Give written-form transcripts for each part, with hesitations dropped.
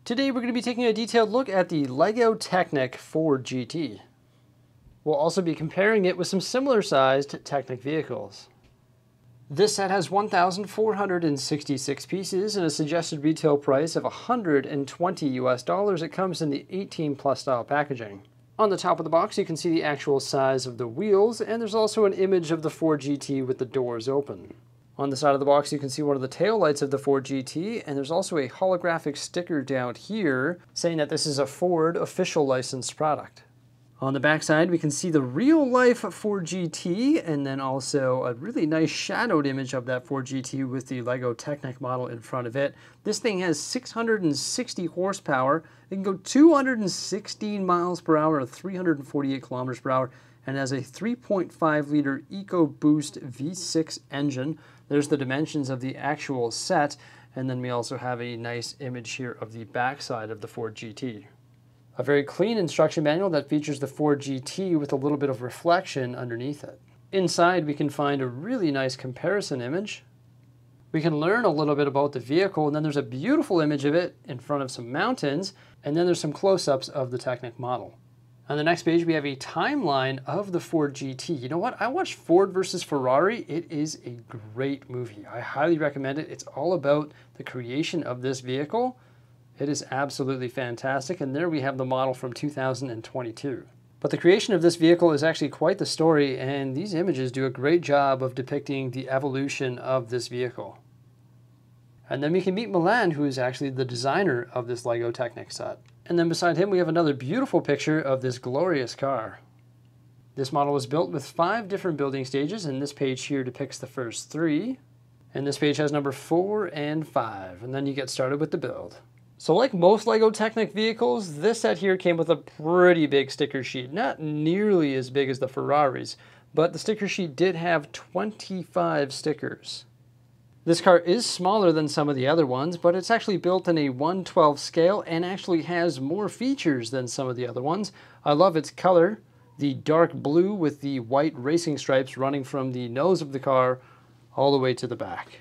Today we're going to be taking a detailed look at the LEGO Technic Ford GT. We'll also be comparing it with some similar sized Technic vehicles. This set has 1,466 pieces and a suggested retail price of $120 US. It comes in the 18+ style packaging. On the top of the box you can see the actual size of the wheels, and there's also an image of the Ford GT with the doors open. On the side of the box you can see one of the tail lights of the Ford GT, and there's also a holographic sticker down here saying that this is a Ford official licensed product. On the back side we can see the real life Ford GT, and then also a really nice shadowed image of that Ford GT with the LEGO Technic model in front of it. This thing has 660 horsepower, it can go 216 miles per hour and 348 kilometers per hour, and has a 3.5 liter EcoBoost V6 engine. There's the dimensions of the actual set, and then we also have a nice image here of the backside of the Ford GT. A very clean instruction manual that features the Ford GT with a little bit of reflection underneath it. Inside we can find a really nice comparison image. We can learn a little bit about the vehicle, and then there's a beautiful image of it in front of some mountains, and then there's some close-ups of the Technic model. On the next page we have a timeline of the Ford GT. You know what? I watched Ford versus Ferrari. It is a great movie. I highly recommend it. It's all about the creation of this vehicle. It is absolutely fantastic, and there we have the model from 2022. But the creation of this vehicle is actually quite the story, and these images do a great job of depicting the evolution of this vehicle. And then we can meet Milan, who is actually the designer of this LEGO Technic set. And then beside him we have another beautiful picture of this glorious car. This model was built with 5 different building stages, and this page here depicts the first 3. And this page has number 4 and 5, and then you get started with the build. So like most LEGO Technic vehicles, this set here came with a pretty big sticker sheet. Not nearly as big as the Ferraris, but the sticker sheet did have 25 stickers. This car is smaller than some of the other ones, but it's actually built in a 1/12 scale and actually has more features than some of the other ones. I love its color, the dark blue with the white racing stripes running from the nose of the car all the way to the back.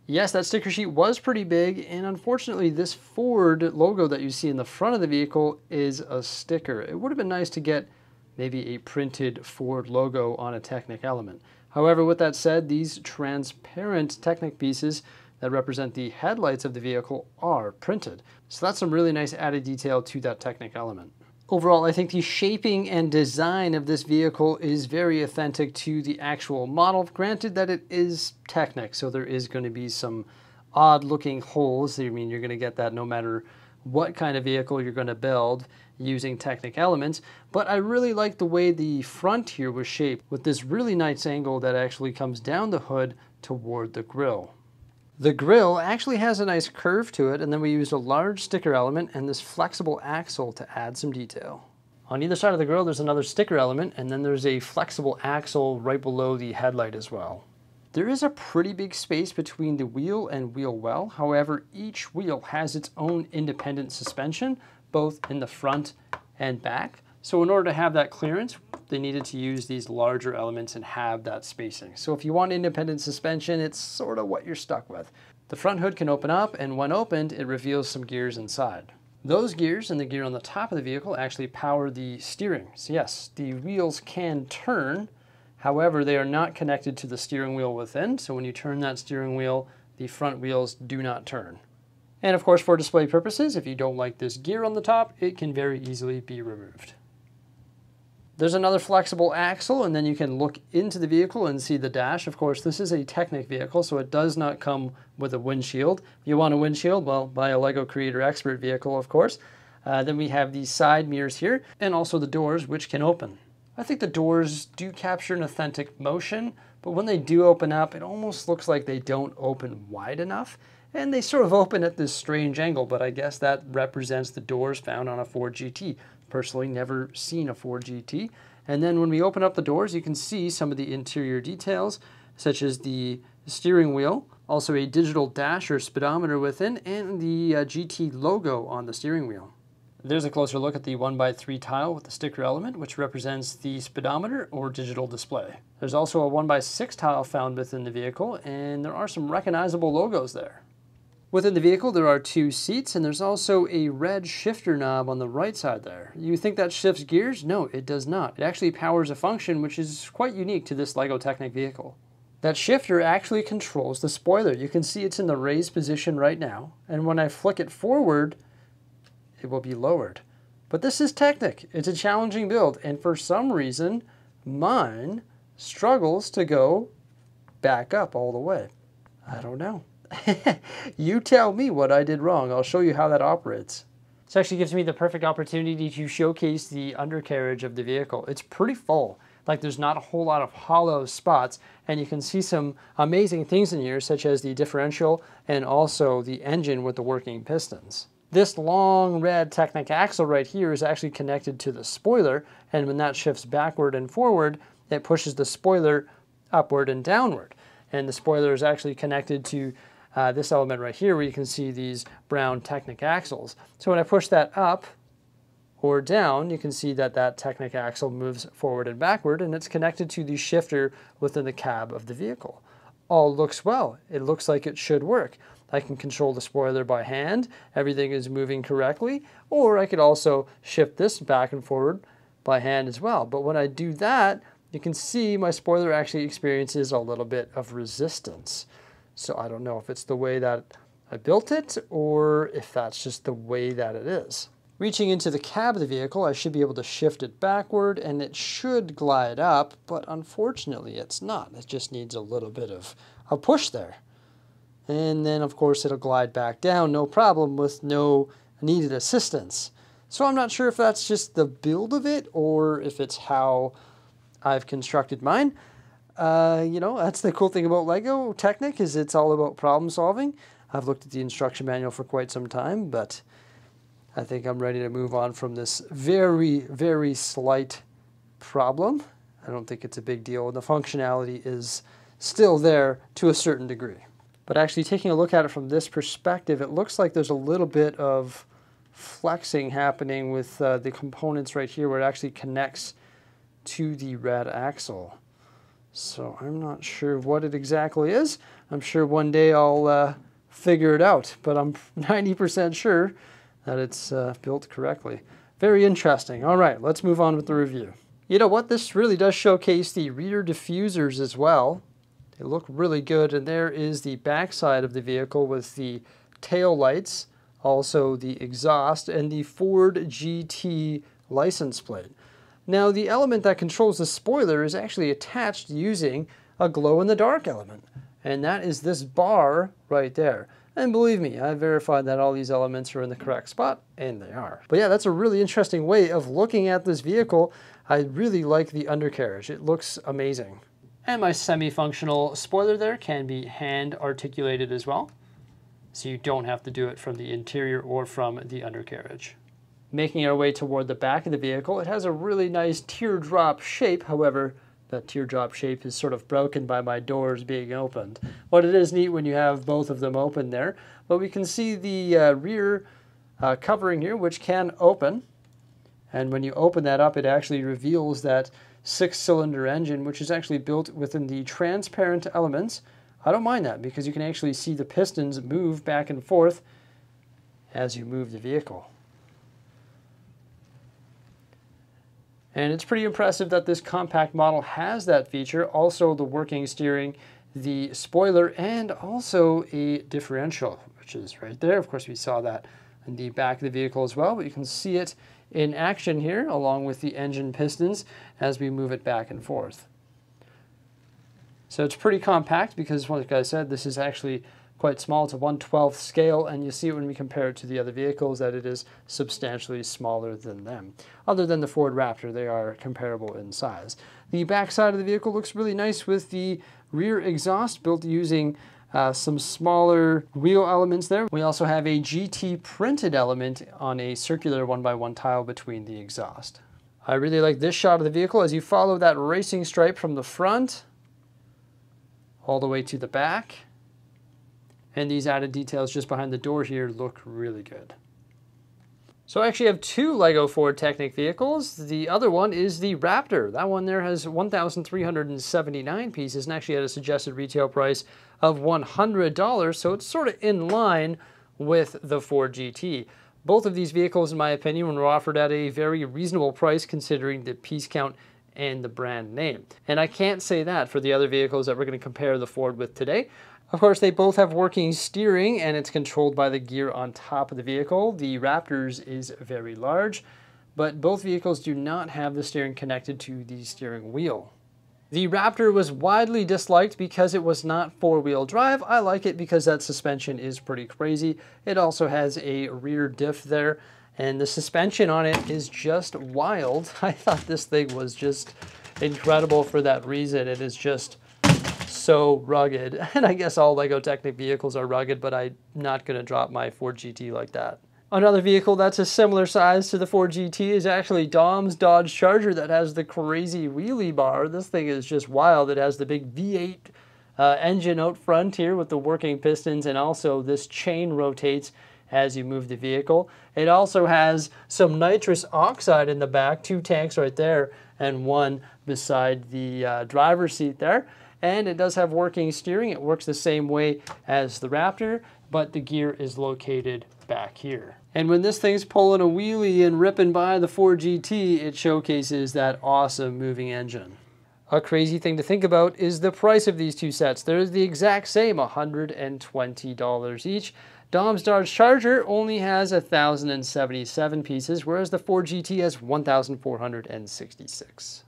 Yes, that sticker sheet was pretty big, and unfortunately this Ford logo that you see in the front of the vehicle is a sticker. It would have been nice to get maybe a printed Ford logo on a Technic element. However, with that said, these transparent Technic pieces that represent the headlights of the vehicle are printed. So that's some really nice added detail to that Technic element. Overall, I think the shaping and design of this vehicle is very authentic to the actual model. Granted that it is Technic, so there is going to be some odd looking holes. I mean, you're going to get that no matter what kind of vehicle you're going to build using Technic elements. But I really like the way the front here was shaped with this really nice angle that actually comes down the hood toward the grille. The grille actually has a nice curve to it, and then we used a large sticker element and this flexible axle to add some detail. On either side of the grille there's another sticker element, and then there's a flexible axle right below the headlight as well. There is a pretty big space between the wheel and wheel well. However, each wheel has its own independent suspension, both in the front and back. So in order to have that clearance, they needed to use these larger elements and have that spacing. So if you want independent suspension, it's sort of what you're stuck with. The front hood can open up, and when opened, it reveals some gears inside. Those gears and the gear on the top of the vehicle actually power the steering. So yes, the wheels can turn. However, they are not connected to the steering wheel within. So when you turn that steering wheel, the front wheels do not turn. And of course, for display purposes, if you don't like this gear on the top, it can very easily be removed. There's another flexible axle, and then you can look into the vehicle and see the dash. Of course, this is a Technic vehicle, so it does not come with a windshield. If you want a windshield, well, buy a LEGO Creator Expert vehicle, of course. Then we have these side mirrors here, and also the doors, which can open. I think the doors do capture an authentic motion, but when they do open up, it almost looks like they don't open wide enough. And they sort of open at this strange angle, but I guess that represents the doors found on a Ford GT. Personally, never seen a Ford GT. And then when we open up the doors, you can see some of the interior details, such as the steering wheel, also a digital dash or speedometer within, and the GT logo on the steering wheel. There's a closer look at the 1x3 tile with the sticker element, which represents the speedometer or digital display. There's also a 1x6 tile found within the vehicle, and there are some recognizable logos there. Within the vehicle, there are 2 seats, and there's also a red shifter knob on the right side there. You think that shifts gears? No, it does not. It actually powers a function which is quite unique to this LEGO Technic vehicle. That shifter actually controls the spoiler. You can see it's in the raised position right now, and when I flick it forward, it will be lowered. But this is Technic. It's a challenging build, and for some reason, mine struggles to go back up all the way. I don't know. You tell me what I did wrong. I'll show you how that operates. This actually gives me the perfect opportunity to showcase the undercarriage of the vehicle. It's pretty full. Like, there's not a whole lot of hollow spots, and you can see some amazing things in here, such as the differential and also the engine with the working pistons. This long red Technic axle right here is actually connected to the spoiler, and when that shifts backward and forward, it pushes the spoiler upward and downward. And the spoiler is actually connected to this element right here, where you can see these brown Technic axles. So when I push that up or down, you can see that that Technic axle moves forward and backward, and it's connected to the shifter within the cab of the vehicle. All looks well. It looks like it should work. I can control the spoiler by hand. Everything is moving correctly. Or I could also shift this back and forward by hand as well. But when I do that, you can see my spoiler actually experiences a little bit of resistance. So I don't know if it's the way that I built it or if that's just the way that it is. Reaching into the cab of the vehicle, I should be able to shift it backward and it should glide up, but unfortunately it's not. It just needs a little bit of a push there. And then of course it'll glide back down, no problem, with no needed assistance. So I'm not sure if that's just the build of it or if it's how I've constructed mine. You know, that's the cool thing about LEGO Technic, is it's all about problem solving. I've looked at the instruction manual for quite some time, but I think I'm ready to move on from this very, very slight problem. I don't think it's a big deal, and the functionality is still there to a certain degree. But actually taking a look at it from this perspective, it looks like there's a little bit of flexing happening with the components right here where it actually connects to the red axle. So I'm not sure what it exactly is. I'm sure one day I'll figure it out, but I'm 90% sure that it's built correctly. Very interesting. All right, let's move on with the review. You know what? This really does showcase the rear diffusers as well. They look really good, and there is the back side of the vehicle with the tail lights, also the exhaust, and the Ford GT license plate. Now, the element that controls the spoiler is actually attached using a glow-in-the-dark element, and that is this bar right there. And believe me, I verified that all these elements are in the correct spot, and they are. But yeah, that's a really interesting way of looking at this vehicle. I really like the undercarriage. It looks amazing. And my semi-functional spoiler there can be hand articulated as well, so you don't have to do it from the interior or from the undercarriage. Making our way toward the back of the vehicle, it has a really nice teardrop shape. However, that teardrop shape is sort of broken by my doors being opened. But it is neat when you have both of them open there. But we can see the rear covering here, which can open. And when you open that up, it actually reveals that 6-cylinder engine, which is actually built within the transparent elements. I don't mind that because you can actually see the pistons move back and forth as you move the vehicle. And it's pretty impressive that this compact model has that feature. Also the working steering, the spoiler, and also a differential, which is right there. Of course, we saw that in the back of the vehicle as well, but you can see it in action here along with the engine pistons as we move it back and forth. So it's pretty compact because, like I said, this is actually quite small. It's a 1/12 scale, and you see it when we compare it to the other vehicles that it is substantially smaller than them. Other than the Ford Raptor, they are comparable in size. The back side of the vehicle looks really nice with the rear exhaust built using some smaller wheel elements there. We also have a GT printed element on a circular 1x1 tile between the exhaust. I really like this shot of the vehicle as you follow that racing stripe from the front all the way to the back. And these added details just behind the door here look really good. So I actually have two LEGO Ford Technic vehicles. The other one is the Raptor. That one there has 1,379 pieces and actually had a suggested retail price of $100, so it's sort of in line with the Ford GT. Both of these vehicles, in my opinion, were offered at a very reasonable price considering the piece count and the brand name. And I can't say that for the other vehicles that we're going to compare the Ford with today. Of course, they both have working steering and it's controlled by the gear on top of the vehicle. The Raptor's is very large, but both vehicles do not have the steering connected to the steering wheel. The Raptor was widely disliked because it was not four-wheel drive. I like it because that suspension is pretty crazy. It also has a rear diff there, and the suspension on it is just wild. I thought this thing was just incredible for that reason. It is just so rugged, and I guess all LEGO Technic vehicles are rugged, but I'm not going to drop my Ford GT like that. Another vehicle that's a similar size to the Ford GT is actually Dom's Dodge Charger that has the crazy wheelie bar. This thing is just wild. It has the big V8 engine out front here with the working pistons, and also this chain rotates as you move the vehicle. It also has some nitrous oxide in the back, 2 tanks right there, and one beside the driver's seat there. And it does have working steering. It works the same way as the Raptor, but the gear is located back here. And when this thing's pulling a wheelie and ripping by the Ford GT, it showcases that awesome moving engine. A crazy thing to think about is the price of these two sets. They're the exact same, $120 each. Dom's Dodge Charger only has 1,077 pieces, whereas the Ford GT has 1,466.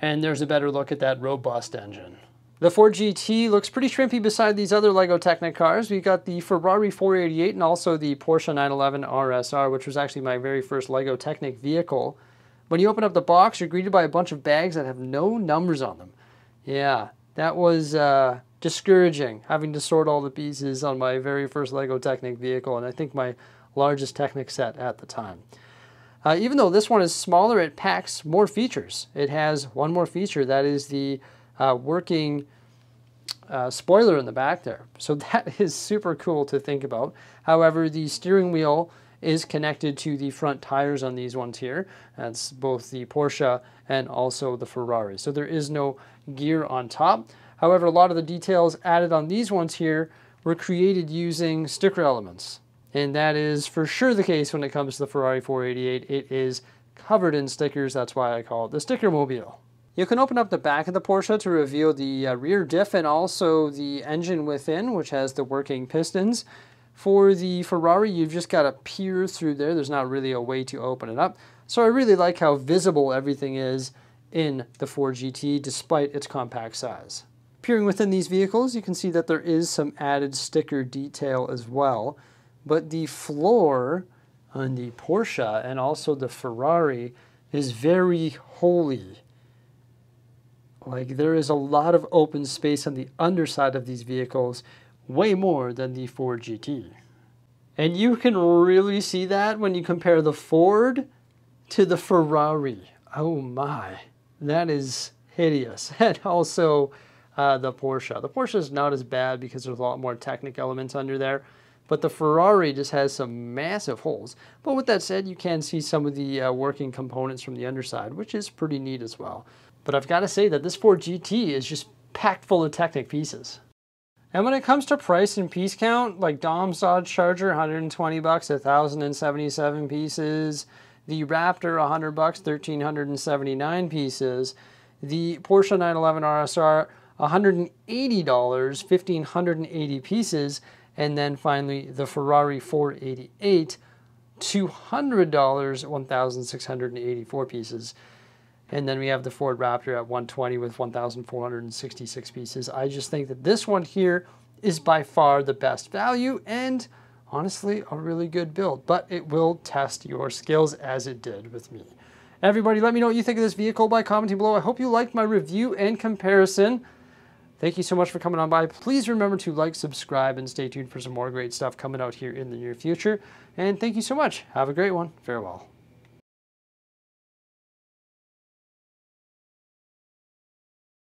And there's a better look at that robust engine. The Ford GT looks pretty shrimpy beside these other LEGO Technic cars. We've got the Ferrari 488 and also the Porsche 911 RSR, which was actually my very first LEGO Technic vehicle. When you open up the box, you're greeted by a bunch of bags that have no numbers on them. Yeah, that was discouraging, having to sort all the pieces on my very first LEGO Technic vehicle, and I think my largest Technic set at the time. Even though this one is smaller, it packs more features. It has one more feature, that is the working spoiler in the back there. So that is super cool to think about. However, the steering wheel is connected to the front tires on these ones here. That's both the Porsche and also the Ferrari. So there is no gear on top. However, a lot of the details added on these ones here were created using sticker elements. And that is for sure the case when it comes to the Ferrari 488. It is covered in stickers. That's why I call it the Sticker Mobile. You can open up the back of the Porsche to reveal the rear diff and also the engine within, which has the working pistons. For the Ferrari, you've just got to peer through there. There's not really a way to open it up. So I really like how visible everything is in the Ford GT despite its compact size. Peering within these vehicles, you can see that there is some added sticker detail as well. But the floor on the Porsche and also the Ferrari is very holy. Like, there is a lot of open space on the underside of these vehicles, way more than the Ford GT. And you can really see that when you compare the Ford to the Ferrari. Oh my, that is hideous. And also the Porsche. The Porsche is not as bad because there's a lot more Technic elements under there, but the Ferrari just has some massive holes. But with that said, you can see some of the working components from the underside, which is pretty neat as well. But I've got to say that this Ford GT is just packed full of Technic pieces. And when it comes to price and piece count, like Dom's Dodge Charger, 120 bucks, 1,077 pieces. The Raptor, 100 bucks, 1,379 pieces. The Porsche 911 RSR, $180, 1,580 pieces. And then finally the Ferrari 488, $200, 1,684 pieces. And then we have the Ford Raptor at 120 with 1,466 pieces. I just think that this one here is by far the best value and honestly a really good build, but it will test your skills as it did with me. Everybody, let me know what you think of this vehicle by commenting below. I hope you liked my review and comparison. Thank you so much for coming on by. Please remember to like, subscribe, and stay tuned for some more great stuff coming out here in the near future. And thank you so much. Have a great one. Farewell.